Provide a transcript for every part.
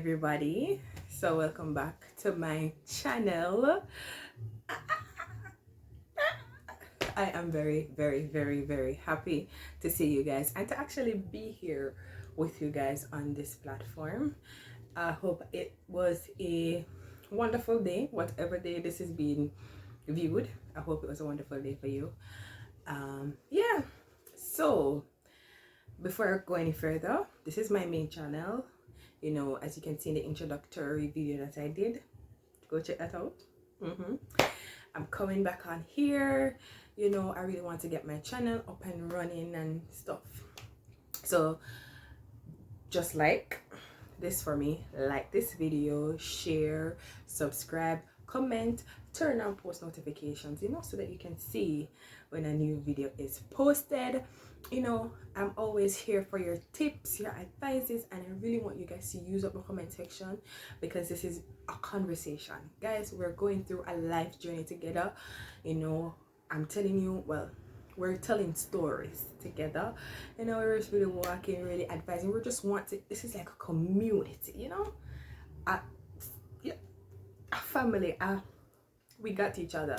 everybody. So welcome back to my channel. I am very happy to see you guys and to actually be here with you guys on this platform. I hope it was a wonderful day, whatever day this is being viewed. I hope it was a wonderful day for you. Yeah, so before I go any further, this is my main channel. You know, as you can see in the introductory video that I did, go check that out. I'm coming back on here. You know, I really want to get my channel up and running and stuff. So just like this for me, like this video, share, subscribe, comment, turn on post notifications, you know, so that you can see when a new video is posted. You know, I'm always here for your tips, your advices, and I really want you guys to use up the comment section, because this is a conversation, guys. We're going through a life journey together. You know, I'm telling you, well, we're telling stories together. You know, we're just really walking, really advising. We just want to, this is like a community, you know, a family. We got each other,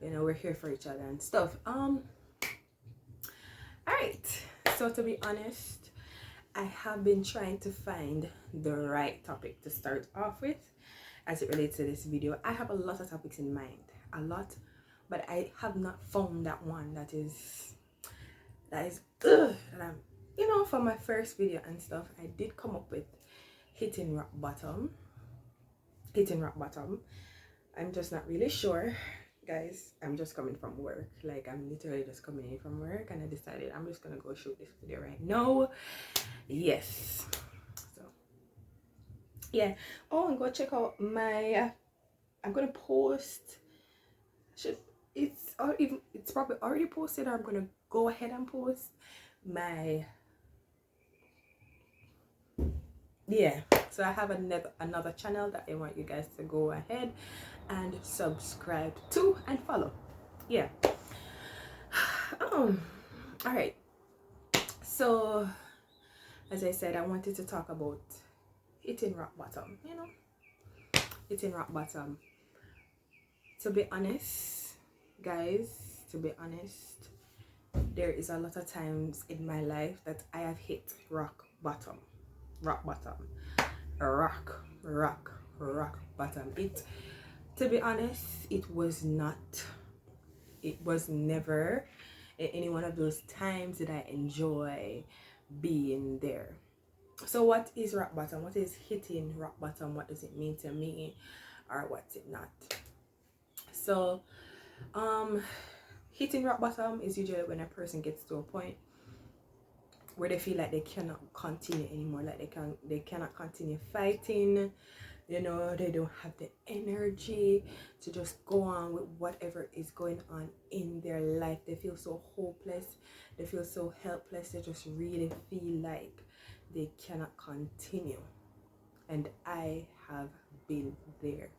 you know, we're here for each other and stuff. All right, so to be honest, I have been trying to find the right topic to start off with as it relates to this video. I have a lot of topics in mind, a lot, but I have not found that one that is and I'm, you know, for my first video and stuff, I did come up with hitting rock bottom. I'm just not really sure, guys. I'm just coming from work. Like, I'm literally just coming in from work, and I decided I'm just gonna go shoot this video right now. Yes, so yeah. Oh, and go check out my I'm gonna post, it's probably already posted, or I'm gonna go ahead and post my, yeah. So I have another channel that I want you guys to go ahead and subscribe to and follow. Yeah. All right, so as I said, I wanted to talk about hitting rock bottom. You know, hitting rock bottom. To be honest, guys, to be honest, there is a lot of times in my life that I have hit rock bottom. Rock bottom. Rock bottom. It, to be honest, it was never in any one of those times that I enjoy being there. So what is rock bottom? What is hitting rock bottom? What does it mean to me, or what's it not? So hitting rock bottom is usually when a person gets to a point where they feel like they cannot continue anymore, like they cannot continue fighting. You know, they don't have the energy to just go on with whatever is going on in their life. They feel so hopeless, they feel so helpless, they just really feel like they cannot continue. And I have been there.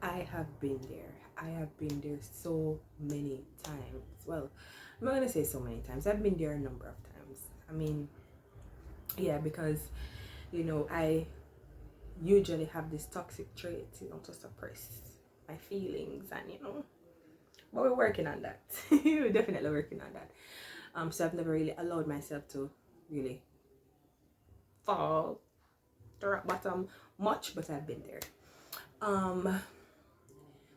I have been there so many times. Well, I'm not gonna say so many times. I've been there a number of times. I mean, yeah, because, you know, I usually have this toxic trait, you know, to suppress my feelings, and, you know, but we're working on that. We're definitely working on that. So I've never really allowed myself to really fall to rock bottom much, but I've been there.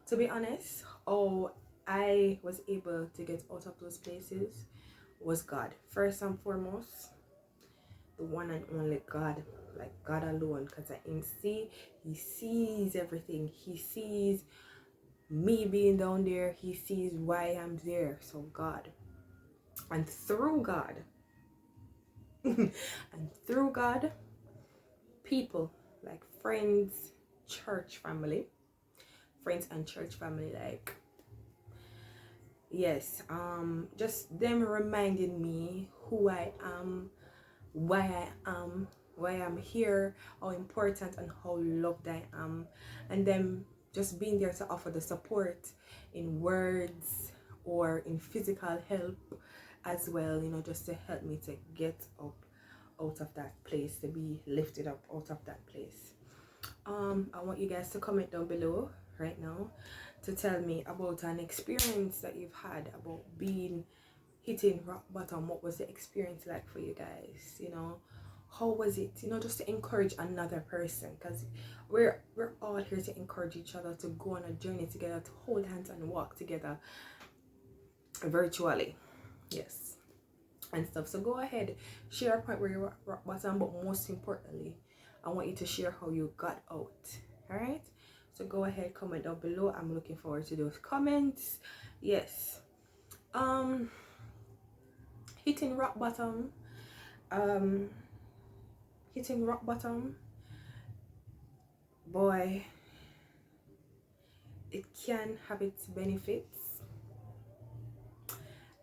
To be honest, I was able to get out of those places was God. First and foremost, the one and only God, like God alone, because He sees everything. He sees me being down there. He sees why I'm there. So God, and through God, people like friends and church family, like, yes, just them reminding me who I am, why I'm here, how important and how loved I am, and them just being there to offer the support in words or in physical help as well, you know, just to help me to get up out of that place, to be lifted up out of that place. I want you guys to comment down below right now to tell me about an experience that you've had about being hitting rock bottom. What was the experience like for you guys? You know, how was it? You know, just to encourage another person, because we're all here to encourage each other to go on a journey together, to hold hands and walk together virtually. Yes, and stuff. So go ahead, share a point where you're rock bottom, but most importantly, I want you to share how you got out. All right, so go ahead, comment down below. I'm looking forward to those comments. Yes. Hitting rock bottom, um hitting rock bottom, boy, it can have its benefits,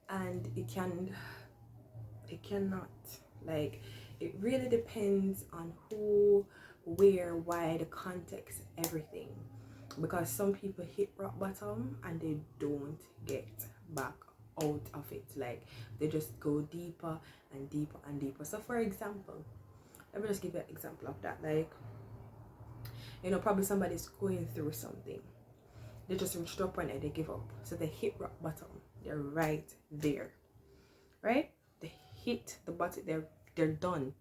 and it cannot. Like, it really depends on who, where, why, the context, everything. Because some people hit rock bottom and they don't get back out of it. Like, they just go deeper and deeper and deeper. So for example, let me just give you an example of that. Like, you know, probably somebody's going through something, they just reach to a point and they give up, so they hit rock bottom. They're right there, right? They hit the bottom. They're done.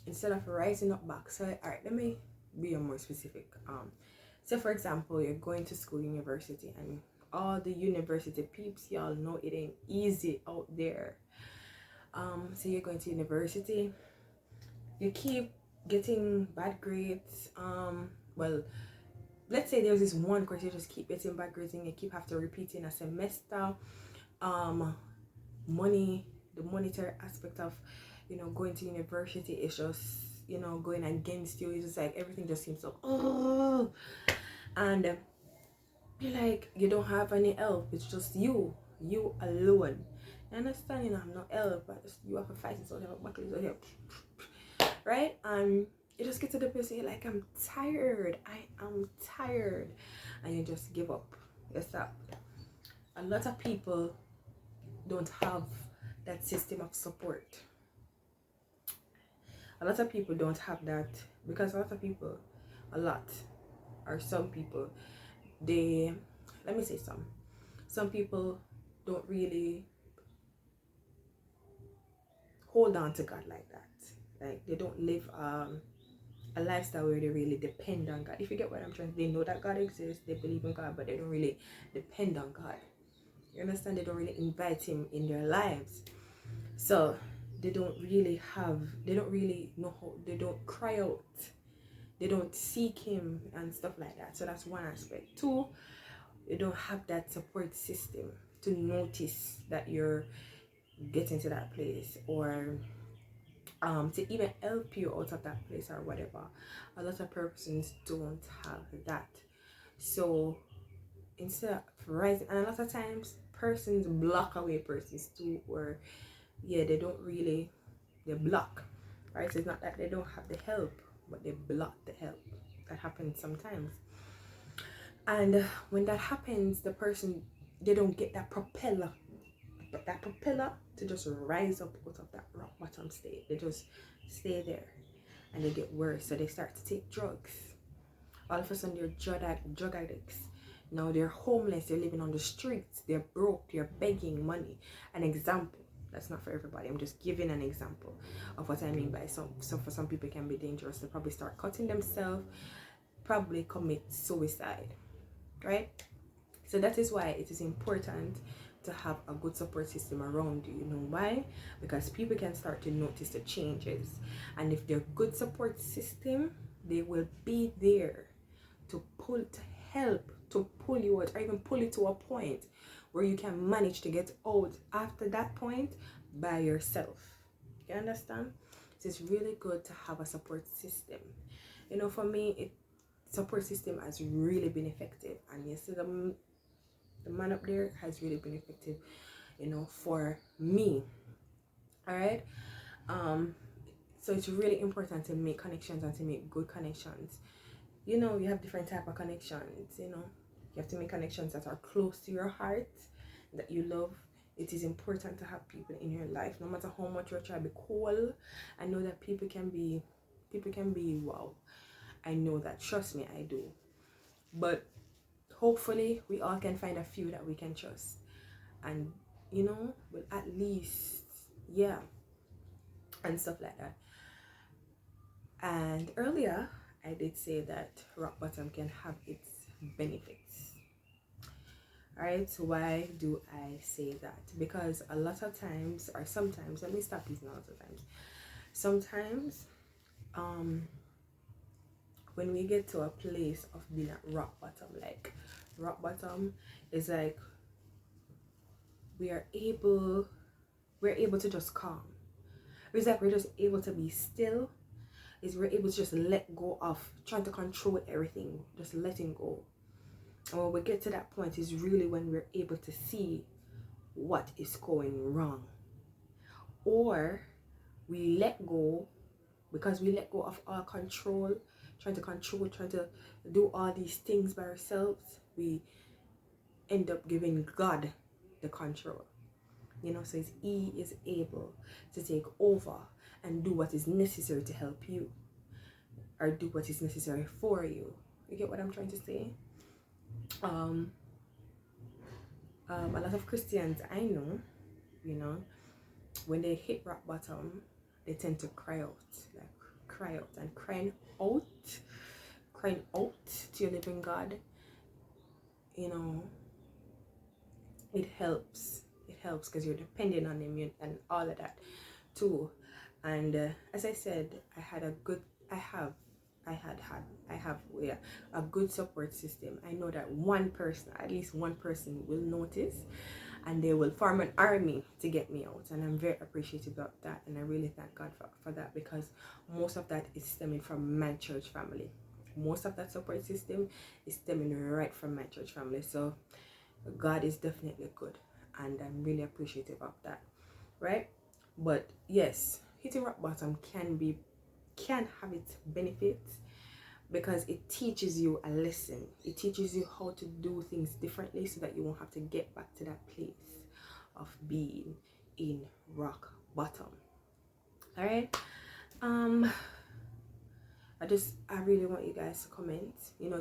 Instead of rising up back. So all right, let me be more specific. So for example, you're going to school, university, and all the university peeps, y'all know it ain't easy out there. So you're going to university, you keep getting bad grades. Well, let's say there's this one course you just keep getting bad grades and you keep have to repeat in a semester. Money, the monetary aspect of, you know, going to university is just, you know, going against you. It's just like everything just seems so and you're like, you don't have any help. It's just you alone. You understand? You know, I'm not help, but just you have to fight it, so you have a battle, so you right? And you just get to the place where you're like, I'm tired, I am tired, and you just give up. You stop. A lot of people don't have that system of support. A lot of people don't have that, because a lot of people, some people, they, let me say some people don't really hold on to God like that. Like, they don't live a lifestyle where they really depend on God. If you get what I'm trying to say, they know that God exists, they believe in God, but they don't really depend on God. You understand? They don't really invite him in their lives. So they don't really know how, they don't cry out, they don't seek him and stuff like that. So that's one aspect. Two, you don't have that support system to notice that you're getting to that place, or to even help you out of that place or whatever. A lot of persons don't have that. So instead of rising, and a lot of times persons block away persons too, or yeah, they block, right? So it's not that they don't have the help, but they block the help. That happens sometimes. And when that happens, the person, they don't get that propeller to just rise up out of that rock bottom state. They just stay there and they get worse. So they start to take drugs. All of a sudden they're drug addicts. Now they're homeless, they're living on the streets, they're broke, they're begging money. An example. That's not for everybody. I'm just giving an example of what I mean by so for some people it can be dangerous. They probably start cutting themselves, probably commit suicide. Right? So that is why it is important to have a good support system around you. You know why? Because people can start to notice the changes, and if they're good support system, they will be there to help to pull you out, or even pull you to a point where you can manage to get out after that point by yourself. You understand? So it's really good to have a support system. You know, for me, support system has really been effective, and you see the man up there has really been effective, you know, for me. All right. So it's really important to make connections and to make good connections. You know, you have different type of connections. You know, you have to make connections that are close to your heart, that you love. It is important to have people in your life, no matter how much you're trying to be cool. I know that people can be wow. I know that. Trust me, I do. But hopefully we all can find a few that we can trust. And but at least, yeah, and stuff like that. And earlier I did say that rock bottom can have its benefits. Alright, so why do I say that? Because a lot of times, or sometimes, let me stop using a lot of times. Sometimes, when we get to a place of being at rock bottom, like rock bottom is like we're able to just calm. It's like we're just able to be still. Is we're able to just let go of trying to control everything, just letting go. And when we get to that point is really when we're able to see what is going wrong. Or we let go because we let go of our control, trying to do all these things by ourselves. We end up giving God the control. So He is able to take over and do what is necessary to help you, or do what is necessary for you. You get what I'm trying to say? A lot of Christians I know, when they hit rock bottom, they tend to cry out, and crying out to your living God. It helps because you're depending on Him and all of that too. And as I said, I have a good support system. I know that at least one person will notice, and they will form an army to get me out, and I'm very appreciative of that, and I really thank God for that, because most of that is stemming from my church family. Most of that support system is stemming right from my church family. So God is definitely good, and I'm really appreciative of that, right? But yes, hitting rock bottom can have its benefits, because it teaches you a lesson. It teaches you how to do things differently so that you won't have to get back to that place of being in rock bottom. All right. I really want you guys to comment.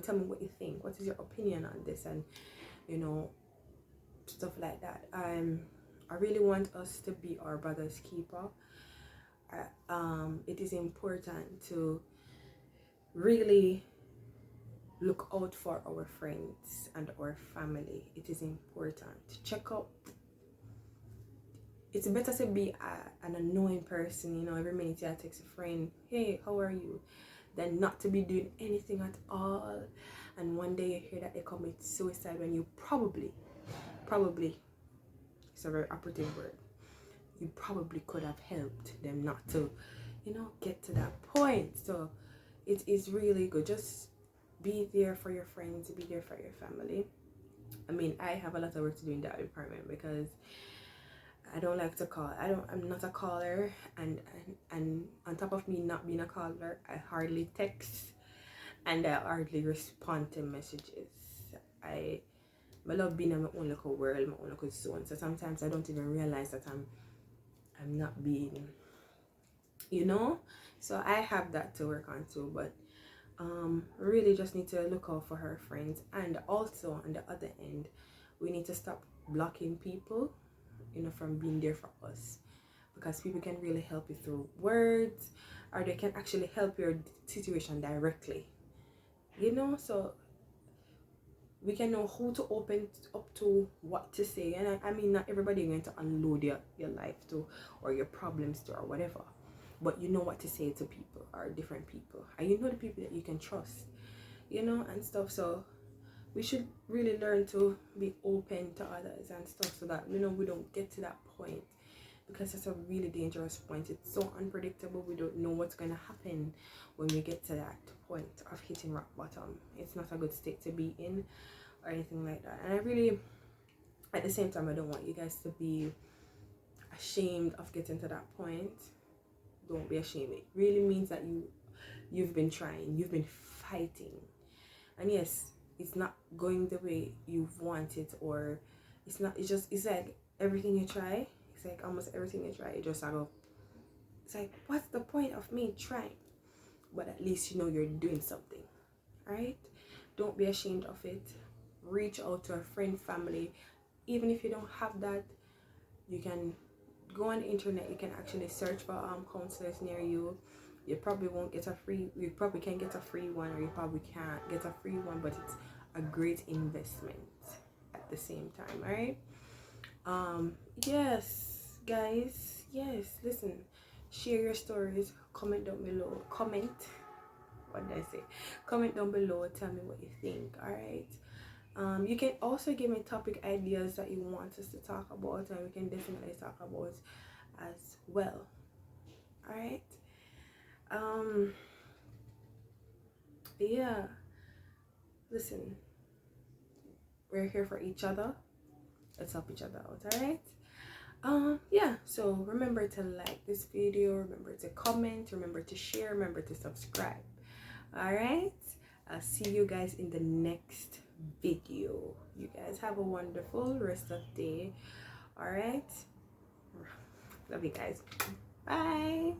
Tell me what you think. What is your opinion on this, and stuff like that. I really want us to be our brother's keeper. It is important to really look out for our friends and our family. It is important to check up. It's better to be an annoying person, every minute I text a friend, hey, how are you, than not to be doing anything at all, and one day you hear that they commit suicide when you probably, it's a very operative word, you probably could have helped them not to, get to that point. So it is really good. Just be there for your friends, be there for your family. I mean, I have a lot of work to do in that department, because I don't like to call. I'm not a caller, and on top of me not being a caller, I hardly text, and I hardly respond to messages. I love being in my own little world, my own little zone. So sometimes I don't even realize that I'm not being, So I have that to work on too, but really just need to look out for her friends. And also on the other end, we need to stop blocking people, from being there for us, because people can really help you through words, or they can actually help your situation directly, so we can know who to open up to, what to say. And I mean, not everybody is going to unload your life to, or your problems to, or whatever, but you know what to say to people, or different people, and the people that you can trust, and stuff. So we should really learn to be open to others and stuff, so that we don't get to that point, because it's a really dangerous point. It's so unpredictable. We don't know what's going to happen when we get to that point of hitting rock bottom. It's not a good state to be in, or anything like that. And I really, at the same time, I don't want you guys to be ashamed of getting to that point. Don't be ashamed. It really means that you've been trying, you've been fighting, and yes, it's not going the way you've wanted, or it's like everything you try, it's like almost everything you try, you just go, it's like, what's the point of me trying? but at least you know you're doing something. All right, don't be ashamed of it. Reach out to a friend, family. Even if you don't have that, you can go on the internet. You can actually search for counselors near you. You probably won't get a free, you probably can get a free one, or you probably can't get a free one, but it's a great investment at the same time. All right. Yes, guys, yes, listen, share your stories, comment down below, what did I say, comment down below, tell me what you think. All right. You can also give me topic ideas that you want us to talk about, and we can definitely talk about as well. All right. Yeah, listen, we're here for each other. Let's help each other out. All right. Yeah, so remember to like this video, remember to comment, remember to share, remember to subscribe. All right, I'll see you guys in the next video. You guys have a wonderful rest of the day. All right, love you guys. Bye.